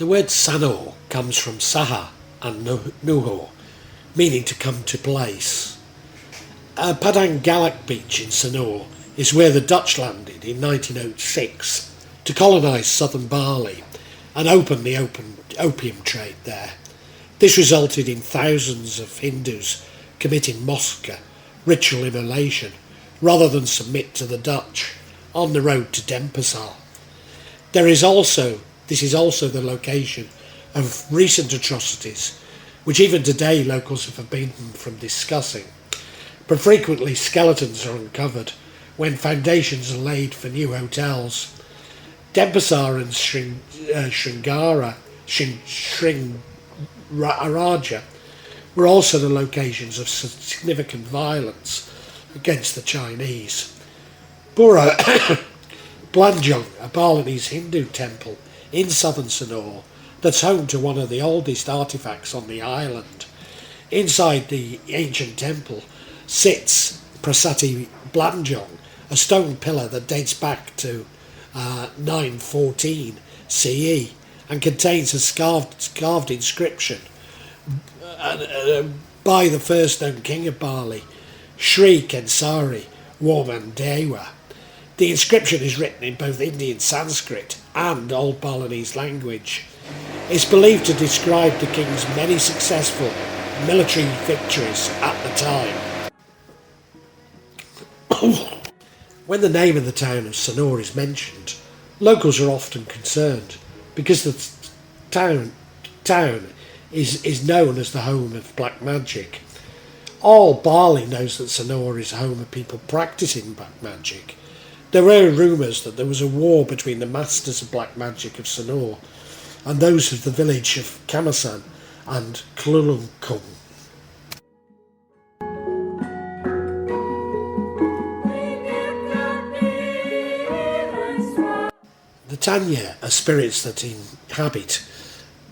The word Sanur comes from Saha and Nuhur, meaning to come to place. Padang Galak beach in Sanur is where the Dutch landed in 1906 to colonise southern Bali and open the opium trade there. This resulted in thousands of Hindus committing Mosca, ritual immolation, rather than submit to the Dutch on the road to Denpasar. This is also the location of recent atrocities, which even today locals have forbidden from discussing. But frequently skeletons are uncovered when foundations are laid for new hotels. Denpasar and Sringaraja were also the locations of significant violence against the Chinese. Pura Blanjong, a Balinese Hindu temple in southern Sanur that's home to one of the oldest artefacts on the island. Inside the ancient temple sits Prasati Blanjong, a stone pillar that dates back to 914 CE and contains a carved inscription by the first known king of Bali, Sri Kensari Warmandewa. The inscription is written in both Indian Sanskrit and Old Balinese language. It's believed to describe the king's many successful military victories at the time. When the name of the town of Sanur is mentioned, locals are often concerned because the town is known as the home of black magic. All Bali knows that Sanur is the home of people practicing black magic. There were rumours that there was a war between the masters of black magic of Sanur and those of the village of Kamasan and Klulungkung. The Tanya are spirits that inhabit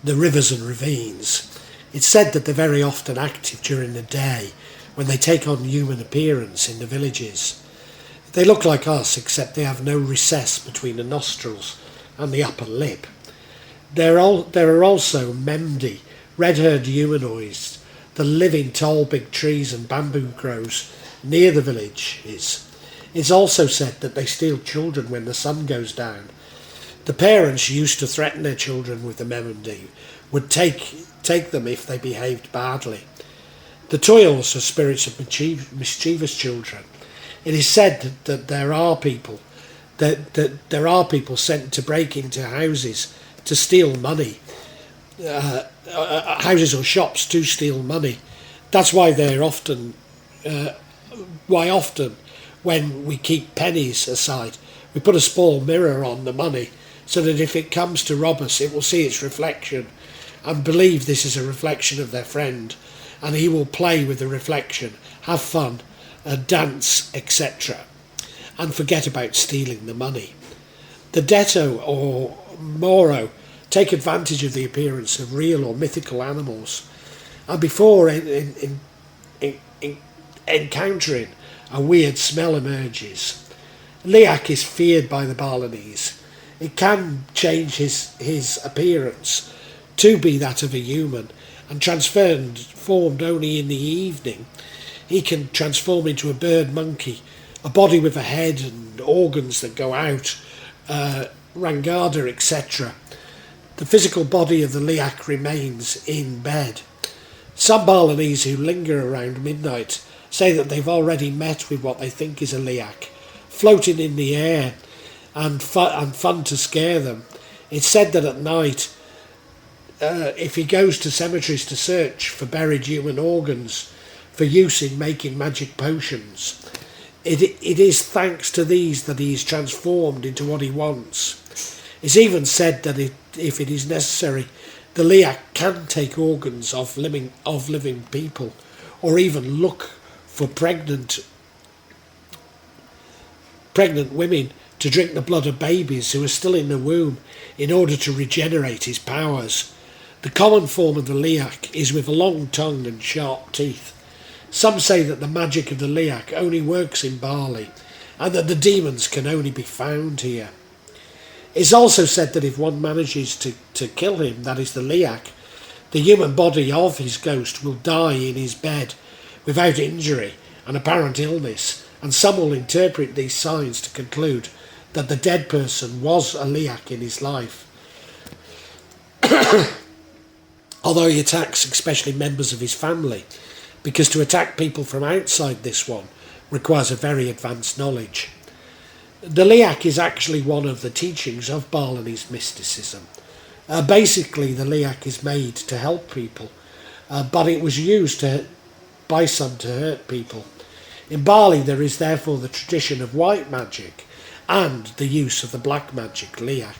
the rivers and ravines. It's said that they're very often active during the day when they take on human appearance in the villages. They look like us, except they have no recess between the nostrils and the upper lip. There are also Memdi, red-haired humanoids that live in tall big trees and bamboo groves near the villages. It's also said that they steal children when the sun goes down. The parents used to threaten their children with the Memdi, would take them if they behaved badly. The Tuyuls are spirits of mischievous children. It is said that there are people sent to break into houses to steal money, houses or shops to steal money. That's why often when we keep pennies aside, we put a small mirror on the money so that if it comes to rob us, it will see its reflection and believe this is a reflection of their friend, and he will play with the reflection, have fun, dance, etc., and forget about stealing the money. The Dete or Moro take advantage of the appearance of real or mythical animals, and before encountering a weird smell emerges. Liak is feared by the Balinese. It can change his appearance to be that of a human, and transformed only in the evening. He can transform into a bird monkey, a body with a head and organs that go out, Rangada, etc. The physical body of the Liak remains in bed. Some Balinese who linger around midnight say that they've already met with what they think is a Liak, floating in the air and fun to scare them. It's said that at night, if he goes to cemeteries to search for buried human organs for use in making magic potions, it is thanks to these that he is transformed into what he wants. It's even said that if it is necessary, the Liak can take organs of living people, or even look for pregnant women to drink the blood of babies who are still in the womb in order to regenerate his powers. The common form of the Liak is with a long tongue and sharp teeth. Some say that the magic of the Liak only works in Bali, and that the demons can only be found here. It's also said that if one manages to kill him, that is the Liak, the human body of his ghost will die in his bed without injury and apparent illness, and some will interpret these signs to conclude that the dead person was a Liak in his life. Although he attacks especially members of his family, because to attack people from outside this one requires a very advanced knowledge. The Liak is actually one of the teachings of Balinese mysticism. Basically, the Liak is made to help people, but it was used by some to hurt people. In Bali, there is therefore the tradition of white magic and the use of the black magic Liak.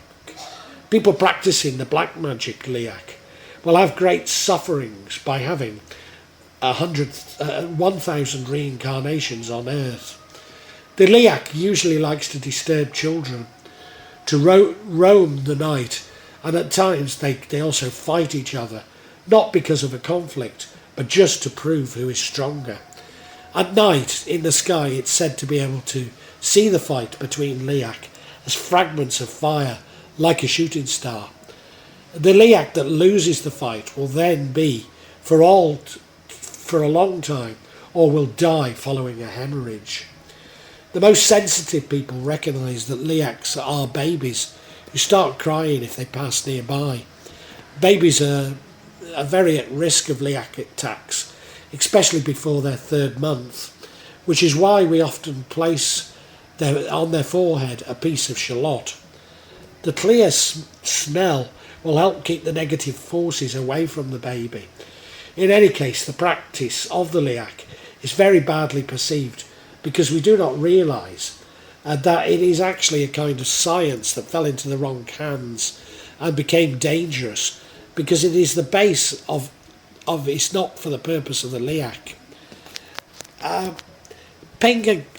People practicing the black magic Liak will have great sufferings by having 1,000 reincarnations on earth. The Liak usually likes to disturb children, to roam the night, and at times they also fight each other, not because of a conflict, but just to prove who is stronger. At night, in the sky, it's said to be able to see the fight between Liak as fragments of fire, like a shooting star. The Liak that loses the fight will then be, for a long time, or will die following a hemorrhage. The most sensitive people recognise that Liaks are babies who start crying if they pass nearby. Babies are very at risk of Liak attacks, especially before their 3rd month, which is why we often place on their forehead a piece of shallot. The clear smell will help keep the negative forces away from the baby. In any case, the practice of the Liak is very badly perceived because we do not realise that it is actually a kind of science that fell into the wrong hands and became dangerous because it is the base of it's not for the purpose of the Liak.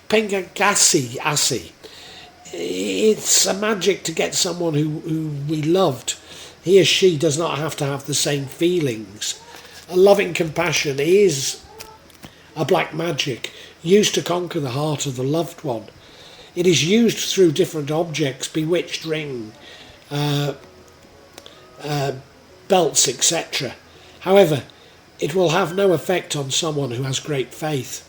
Pengasih-asih. It's a magic to get someone who we loved. He or she does not have to have the same feelings. A loving compassion is a black magic used to conquer the heart of the loved one. It is used through different objects, bewitched ring, belts, etc. However, it will have no effect on someone who has great faith.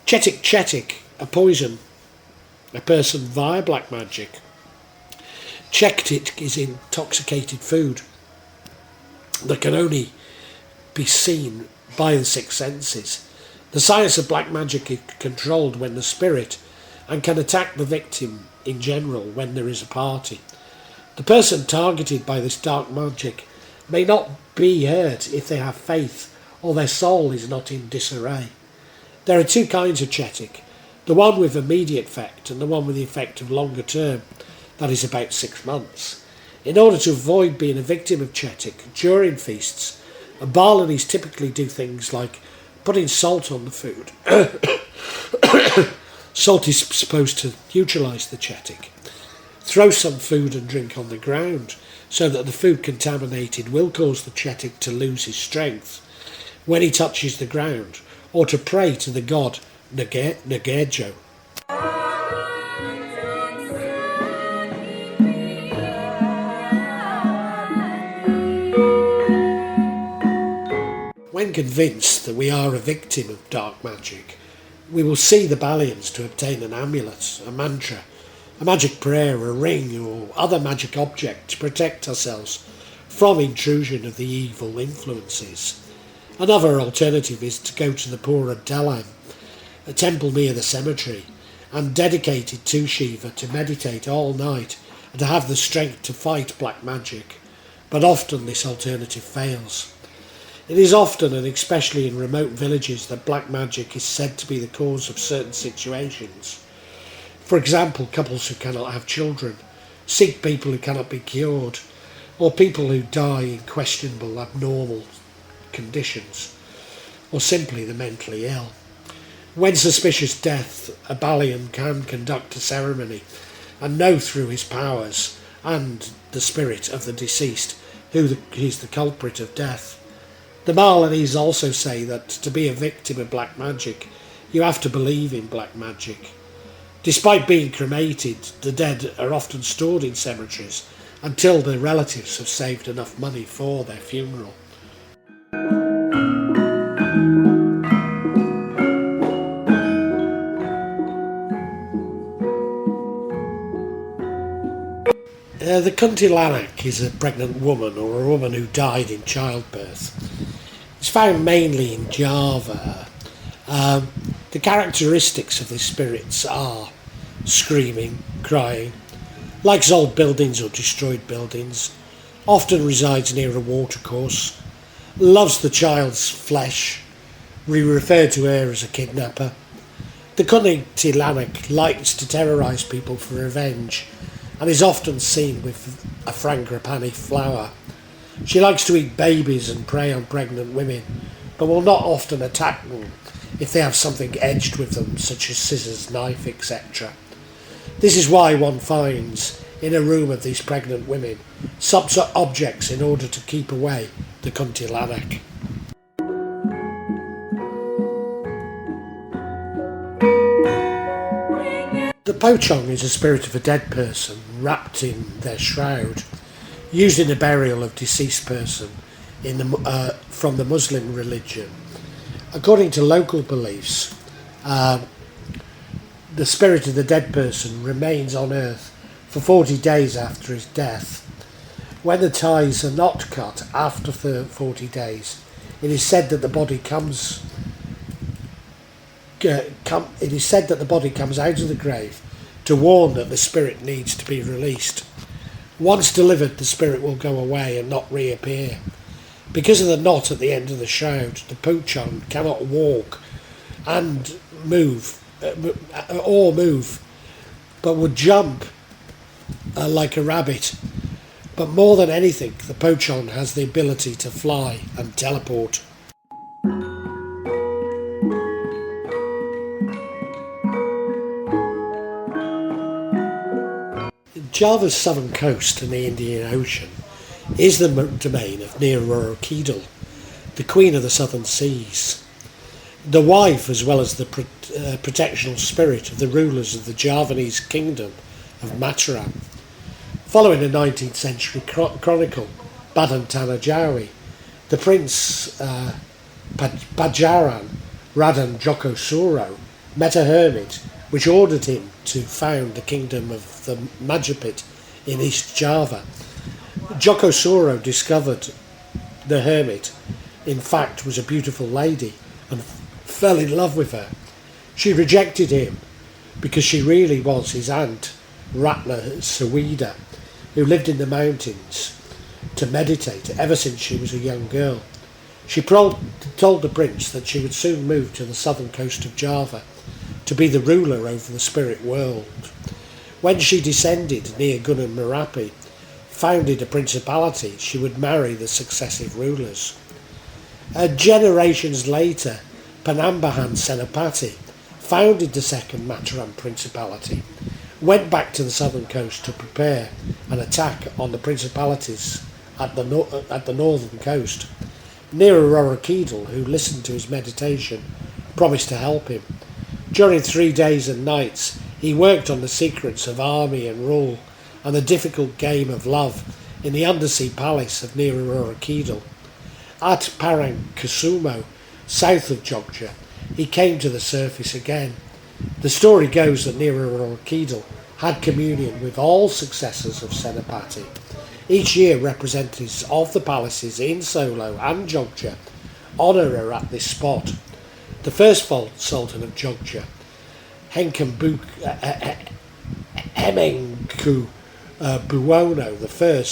Cetik-cetik, a poison a person via black magic. Cetik is intoxicated food that can only be seen by the 6 senses. The science of black magic is controlled when the spirit and can attack the victim in general when there is a party. The person targeted by this dark magic may not be hurt if they have faith or their soul is not in disarray. There are 2 kinds of Cetik, the one with immediate effect and the one with the effect of longer term, that is about 6 months. In order to avoid being a victim of Cetik during feasts, Balinese typically do things like putting salt on the food. Salt is supposed to neutralise the Cetik. Throw some food and drink on the ground so that the food contaminated will cause the Cetik to lose his strength when he touches the ground, or to pray to the god Nagejo. When convinced that we are a victim of dark magic, we will see the Balians to obtain an amulet, a mantra, a magic prayer, a ring or other magic object to protect ourselves from intrusion of the evil influences. Another alternative is to go to the Pura Dalem, a temple near the cemetery, and dedicated to Shiva to meditate all night and to have the strength to fight black magic, but often this alternative fails. It is often, and especially in remote villages, that black magic is said to be the cause of certain situations. For example, couples who cannot have children, sick people who cannot be cured, or people who die in questionable, abnormal conditions, or simply the mentally ill. When suspicious death, a Balian can conduct a ceremony and know through his powers and the spirit of the deceased who is the culprit of death. The Balinese also say that to be a victim of black magic, you have to believe in black magic. Despite being cremated, the dead are often stored in cemeteries until their relatives have saved enough money for their funeral. The Kuntilanak is a pregnant woman or a woman who died in childbirth. It's found mainly in Java. The characteristics of these spirits are screaming, crying, likes old buildings or destroyed buildings, often resides near a watercourse, loves the child's flesh. We refer to her as a kidnapper. The Kuntilanak likes to terrorise people for revenge and is often seen with a frangipani flower. She likes to eat babies and prey on pregnant women, but will not often attack them if they have something edged with them, such as scissors, knife, etc. This is why one finds in a room of these pregnant women some objects in order to keep away the Kuntilanak. The Pocong is a spirit of a dead person wrapped in their shroud, used in the burial of deceased person from the Muslim religion. According to local beliefs, the spirit of the dead person remains on earth for 40 days after his death. When the ties are not cut after 40 days, it is said that the body comes out of the grave to warn that the spirit needs to be released. Once delivered, the spirit will go away and not reappear. Because of the knot at the end of the shroud, the Pocong cannot walk and move, but would jump like a rabbit. But more than anything, the Pocong has the ability to fly and teleport. Java's southern coast and the Indian Ocean is the domain of Roro, Kidul, the queen of the southern seas, the wife as well as the protectional spirit of the rulers of the Javanese kingdom of Mataram. Following a 19th century chronicle, Badan Tanah Jawi, the prince Pajaran Raden Joko Suro met a hermit which ordered him to found the kingdom of the Majapahit in East Java. Joko Suro discovered the hermit, in fact, was a beautiful lady and fell in love with her. She rejected him because she really was his aunt, Ratna Sawida, who lived in the mountains to meditate ever since she was a young girl. She told the prince that she would soon move to the southern coast of Java to be the ruler over the spirit world. When she descended near Gunung Merapi, founded a principality, she would marry the successive rulers. Generations later, Panambahan Senapati founded the second Mataram principality, went back to the southern coast to prepare an attack on the principalities at the northern coast. Roro Kidul, who listened to his meditation, promised to help him. During 3 days and nights, he worked on the secrets of army and rule and the difficult game of love in the undersea palace of Roro Kidul. At Parangkusumo, south of Jogja, he came to the surface again. The story goes that Roro Kidul had communion with all successors of Senapati. Each year, representatives of the palaces in Solo and Jogja honour her at this spot. The first Sultan of Jogja, Henkenku Buwono I,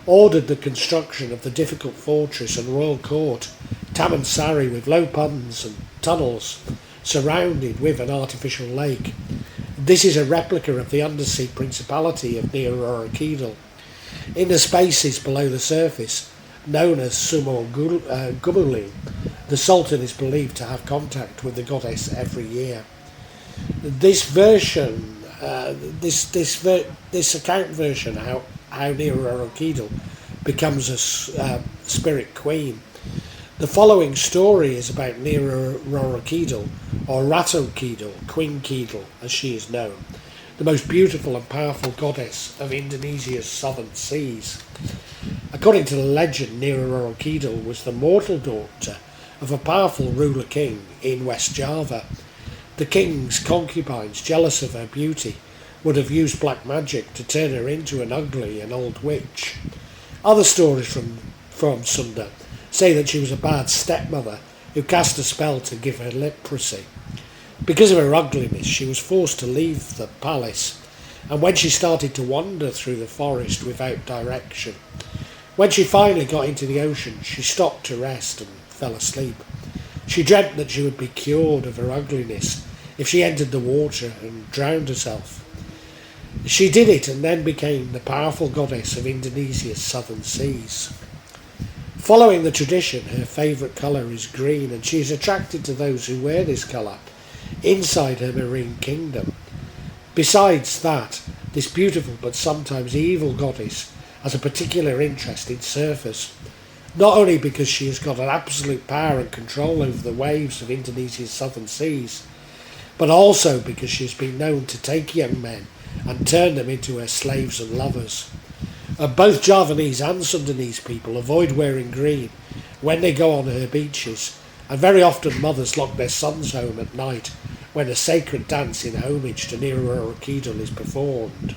ordered the construction of the difficult fortress and royal court, Tamansari, with low ponds and tunnels surrounded with an artificial lake. This is a replica of the undersea principality of Roro Kidul. In the spaces below the surface, known as Sumo Gumuling, the Sultan is believed to have contact with the goddess every year. This version, this account version, how Roro Kidul becomes a spirit queen. The following story is about Roro Kidul, or Ratu Kidul, Queen Kidul as she is known, the most beautiful and powerful goddess of Indonesia's southern seas. According to the legend, Roro Kidul was the mortal daughter of a powerful ruler king in West Java. The king's concubines, jealous of her beauty, would have used black magic to turn her into an ugly and old witch. Other stories from Sunda say that she was a bad stepmother who cast a spell to give her leprosy. Because of her ugliness, she was forced to leave the palace, and when she started to wander through the forest without direction, when she finally got into the ocean, she stopped to rest and fell asleep. She dreamt that she would be cured of her ugliness if she entered the water and drowned herself. She did it and then became the powerful goddess of Indonesia's southern seas. Following the tradition, her favourite colour is green, and she is attracted to those who wear this colour inside her marine kingdom. Besides that, this beautiful but sometimes evil goddess has a particular interest in surfers, not only because she has got an absolute power and control over the waves of Indonesia's southern seas, but also because she has been known to take young men and turn them into her slaves and lovers. Both Javanese and Sundanese people avoid wearing green when they go on her beaches, and very often mothers lock their sons home at night when a sacred dance in homage to Roro Kidul is performed.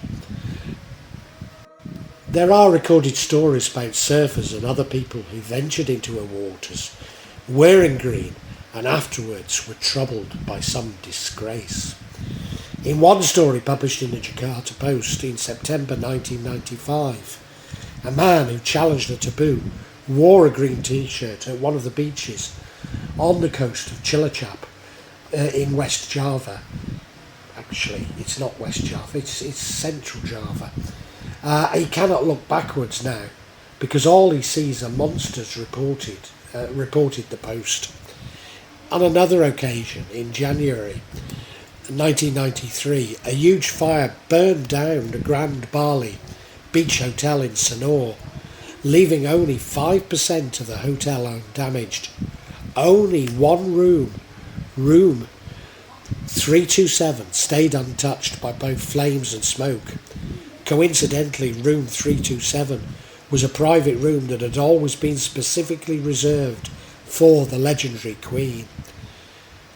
There are recorded stories about surfers and other people who ventured into her waters wearing green and afterwards were troubled by some disgrace. In one story published in the Jakarta Post in September 1995, a man who challenged a taboo wore a green t-shirt at one of the beaches on the coast of Cilacap in West Java. Actually, it's not West Java, it's Central Java. He cannot look backwards now because all he sees are monsters, reported the Post. On another occasion, in January 1993, a huge fire burned down the Grand Bali beach hotel in Sanur, leaving only 5% of the hotel undamaged. Only one room 327, stayed untouched by both flames and smoke. Coincidentally, room 327 was a private room that had always been specifically reserved for the legendary Queen.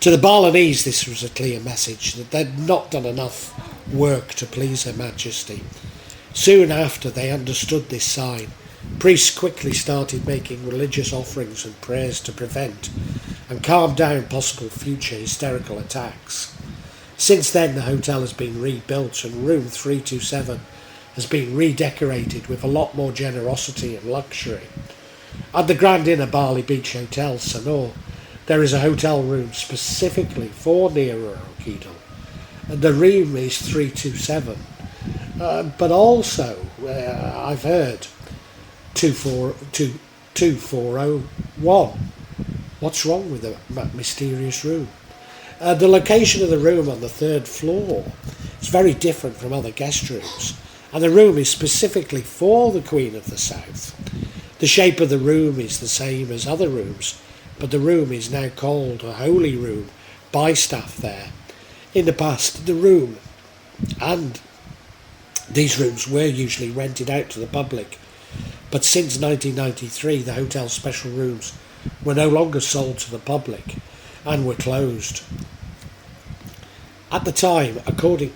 To the Balinese, this was a clear message that they'd not done enough work to please Her Majesty. Soon after they understood this sign, priests quickly started making religious offerings and prayers to prevent and calm down possible future hysterical attacks. Since then, the hotel has been rebuilt and room 327 has been redecorated with a lot more generosity and luxury. At the Grand Inner Bali Beach Hotel, Sanur, there is a hotel room specifically for Roro Kidul, and the room is 327. But also, I've heard 2401. What's wrong with that mysterious room? The location of the room on the third floor is very different from other guest rooms, and the room is specifically for the Queen of the South. The shape of the room is the same as other rooms, but the room is now called a holy room by staff there. In the past, the room and these rooms were usually rented out to the public, but since 1993 the hotel's special rooms were no longer sold to the public and were closed. At the time, according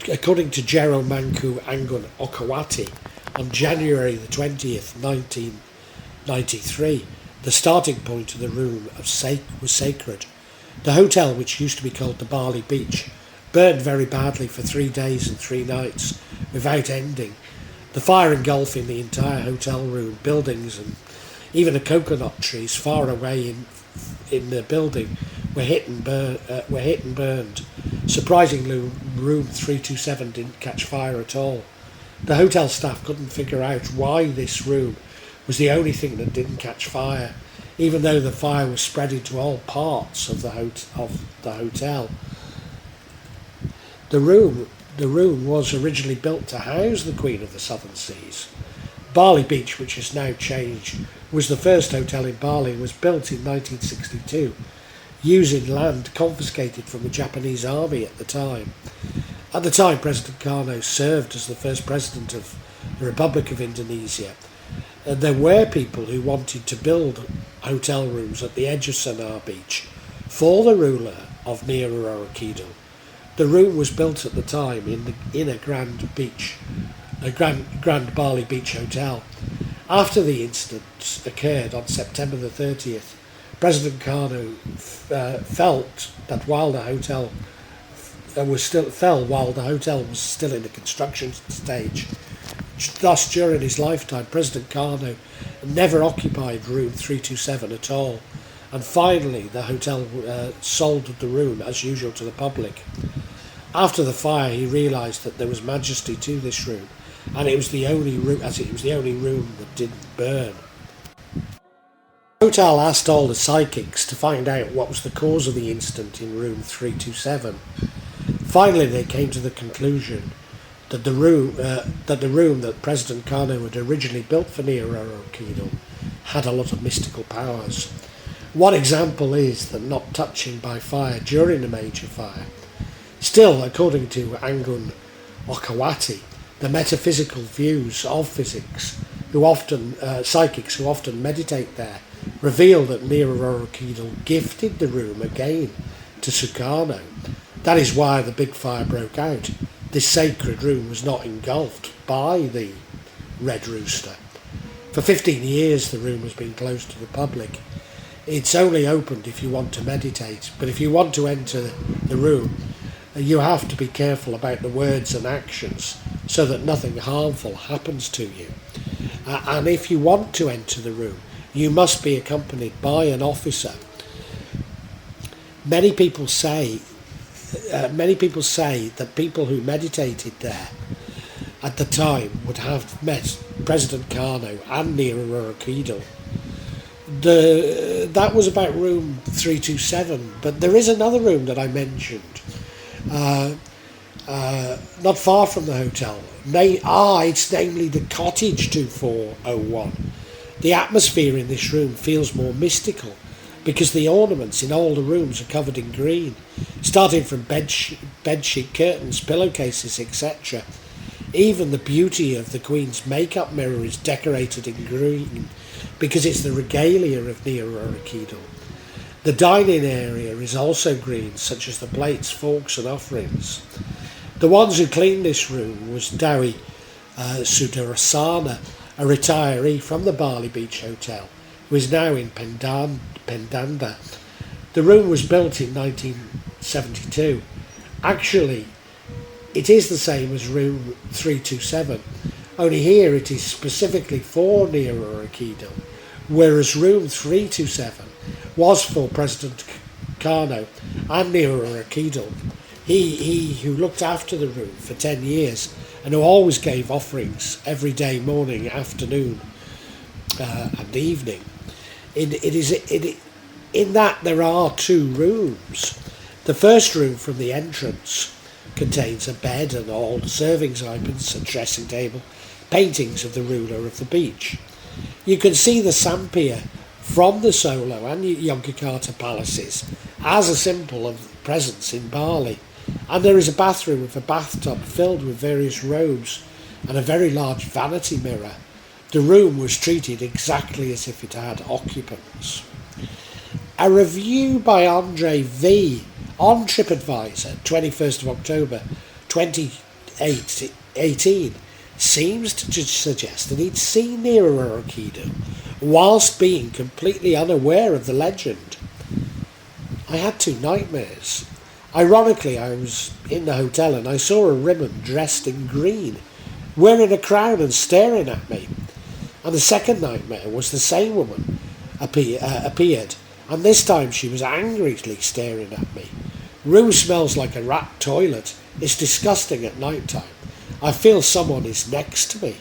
to Jero Mangku Anggun Okawati, on January the 20th, 1993, the starting point of the room was sacred. The hotel, which used to be called the Bali Beach, burned very badly for 3 days and 3 nights without ending. The fire engulfing the entire hotel room, buildings, and even the coconut trees far away in the building were hit and burned. Surprisingly, room 327 didn't catch fire at all. The hotel staff couldn't figure out why this room was the only thing that didn't catch fire, even though the fire was spread into all parts of the hotel. The room was originally built to house the Queen of the Southern Seas, Bali Beach, which has now changed, was the first hotel in Bali and was built in 1962 using land confiscated from the Japanese army at the time. At the time, President Sukarno served as the first president of the Republic of Indonesia. And there were people who wanted to build hotel rooms at the edge of Sanur Beach for the ruler of Roro Kidul. The room was built at the time in a Grand Bali Beach hotel. After the incident occurred on September the 30th, President Sukarno felt that while the hotel was still in the construction stage. Thus, during his lifetime, President Sukarno never occupied room 327 at all, and finally the hotel sold the room as usual to the public. After the fire, he realised that there was majesty to this room, and it was the only room, that didn't burn. The hotel asked all the psychics to find out what was the cause of the incident in room 327. Finally, they came to the conclusion that the room that President Sukarno had originally built for Roro Kidul had a lot of mystical powers. One example is that not touching by fire during a major fire. Still, according to Anggun Okawati, the metaphysical views of psychics who often meditate there reveal that Roro Kidul gifted the room again to Sukarno. That is why the big fire broke out. This sacred room was not engulfed by the Red Rooster. For 15 years the room has been closed to the public. It's only opened if you want to meditate, but if you want to enter the room, you have to be careful about the words and actions so that nothing harmful happens to you. And if you want to enter the room, you must be accompanied by an officer. Many people say that people who meditated there at the time would have met President Sukarno and Roro Kidul. That was about room 327, but there is another room that I mentioned, not far from the hotel. It's namely the Cottage 2401. The atmosphere in this room feels more mystical because the ornaments in all the rooms are covered in green, starting from bedsheet curtains, pillowcases, etc. Even the beauty of the Queen's makeup mirror is decorated in green because it's the regalia of Roro Kidul. The dining area is also green, such as the plates, forks and offerings. The ones who cleaned this room was Dawi Sudarasana, a retiree from the Bali Beach Hotel, who is now in Pendanda. The room was built in 1972. Actually, it is the same as room 327, only here it is specifically for Roro Kidul, whereas room 327 was for President Sukarno and Roro Kidul. He who looked after the room for 10 years and who always gave offerings every day, morning, afternoon and evening. In that there are two rooms. The first room from the entrance contains a bed and all serving items, a dressing table, paintings of the ruler of the beach. You can see the Sampia from the Solo and Yogyakarta palaces as a symbol of presence in Bali. And there is a bathroom with a bathtub filled with various robes and a very large vanity mirror. The room was treated exactly as if it had occupants. A review by Andre V on TripAdvisor, 21st of October 2018, seems to suggest that he'd seen Roro Kidul whilst being completely unaware of the legend. I had two nightmares. Ironically, I was in the hotel and I saw a woman dressed in green, wearing a crown and staring at me. And the second nightmare was the same woman appeared, and this time she was angrily staring at me. Room smells like a rat toilet. It's disgusting at night time. I feel someone is next to me.